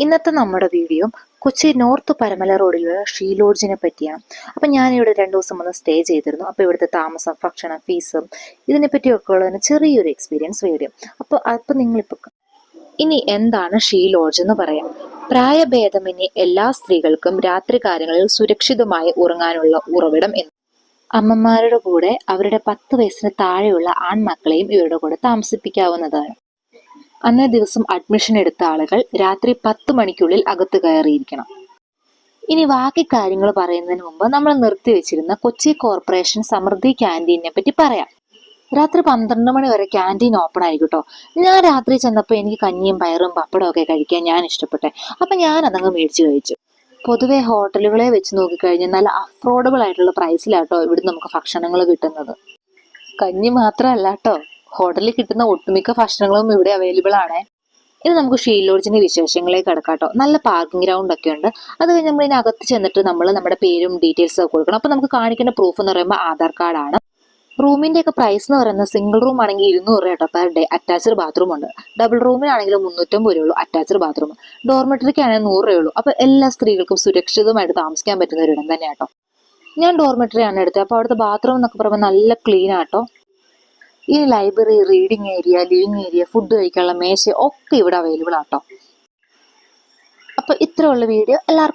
ഇന്നത്തെ നമ്മുടെ video Kochi north Paramala റോഡിലുള്ള ഷീ ലോഡ്ജിനെ പറ്റിയാണ്. അപ്പം ഞാനിവിടെ 2 ദിവസം വന്ന് സ്റ്റേ ചെയ്തിരുന്നു. അപ്പോൾ ഇവിടുത്തെ താമസം, ഭക്ഷണം, ഫീസും ഇതിനെപ്പറ്റിയൊക്കെ ഉള്ളതിന് ചെറിയൊരു എക്സ്പീരിയൻസ് വീഡിയോ. അപ്പോൾ നിങ്ങളിപ്പോൾ ഇനി എന്താണ് ഷീ ലോഡ്ജ് എന്ന് പറയാം. പ്രായഭേദമന്യേ എല്ലാ സ്ത്രീകൾക്കും രാത്രി കാലങ്ങളിൽ സുരക്ഷിതമായി ഉറങ്ങാനുള്ള ഉറവിടം എന്ന്. അമ്മമാരുടെ കൂടെ അവരുടെ 10 വയസ്സിന് താഴെയുള്ള ആൺമക്കളെയും ഇവരുടെ കൂടെ താമസിപ്പിക്കാവുന്നതാണ്. അന്നേ ദിവസം അഡ്മിഷൻ എടുത്ത ആളുകൾ രാത്രി 10 മണിക്കുള്ളിൽ അകത്ത് കയറിയിരിക്കണം. ഇനി ബാക്കി കാര്യങ്ങൾ പറയുന്നതിന് മുമ്പ് നമ്മൾ നിർത്തിവെച്ചിരുന്ന കൊച്ചി കോർപ്പറേഷൻ സമൃദ്ധി ക്യാൻറ്റീനെ പറ്റി പറയാം. രാത്രി 12 മണി വരെ ക്യാൻറ്റീൻ ഓപ്പൺ ആയിക്കോട്ടോ. ഞാൻ രാത്രി ചെന്നപ്പോൾ എനിക്ക് കഞ്ഞിയും പയറും പപ്പടവും ഒക്കെ കഴിക്കാൻ ഞാൻ ഇഷ്ടപ്പെട്ടെ. അപ്പം ഞാൻ അതങ്ങ് മേടിച്ച് കഴിച്ചു. പൊതുവെ ഹോട്ടലുകളെ വെച്ച് നോക്കിക്കഴിഞ്ഞാൽ നല്ല അഫോർഡബിൾ ആയിട്ടുള്ള പ്രൈസിലാട്ടോ ഇവിടെ നമുക്ക് ഭക്ഷണങ്ങൾ കിട്ടുന്നത്. കഞ്ഞി മാത്രമല്ല കേട്ടോ, ഹോട്ടലിൽ കിട്ടുന്ന ഒട്ടുമിക്ക ഭക്ഷണങ്ങളും ഇവിടെ അവൈലബിൾ ആണ്. ഇനി നമുക്ക് ഷീ ലോഡ്ജിന്റെ വിശേഷങ്ങളിലേക്ക് കടക്കാട്ടോ. നല്ല പാർക്കിംഗ് ഗ്രൗണ്ട് ഒക്കെ ഉണ്ട്. അത് കഴിഞ്ഞ് നമ്മൾ ഇതിനകത്ത് ചെന്നിട്ട് നമ്മൾ നമ്മുടെ പേരും ഡീറ്റെയിൽസും ഒക്കെ കൊടുക്കണം. അപ്പോൾ നമുക്ക് കാണിക്കേണ്ട പ്രൂഫ് എന്ന് പറയുമ്പോൾ ആധാർ കാർഡാണ്. റൂമിന്റെ ഒക്കെ പ്രൈസ് എന്ന് പറയുന്നത് സിംഗിൾ റൂം ആണെങ്കിൽ 200 രൂപ പെർ ഡേ. അറ്റാച്ച്ഡ് ബാത്റൂം ഉണ്ട്. ഡബിൾ റൂമിനാണെങ്കിൽ 350 രൂപയുള്ളൂ അറ്റാച്ച്ഡ് ബാത്റൂം. ഡോർമെറ്ററിക്ക് ആണെങ്കിൽ 100 രൂപയുള്ളൂ. അപ്പോൾ എല്ലാ സ്ത്രീകൾക്കും സുരക്ഷിതമായിട്ട് താമസിക്കാൻ പറ്റുന്ന ഒരു ഇടം തന്നെയാട്ടോ. ഞാൻ ഡോർമെറ്ററി ആണ് എടുത്തത്. അപ്പോൾ അവിടുത്തെ ബാത്റൂം എന്നൊക്കെ പറയുമ്പോൾ നല്ല ക്ലീൻ ആട്ടോ. ഈ library, reading area, living area, food കഴിക്കാനുള്ള മേശ ഒക്കെ ഇവിടെ അവൈലബിൾ ആട്ടോ. അപ്പോൾ ഇത്രയുള്ള വീഡിയോ എല്ലാവർക്കും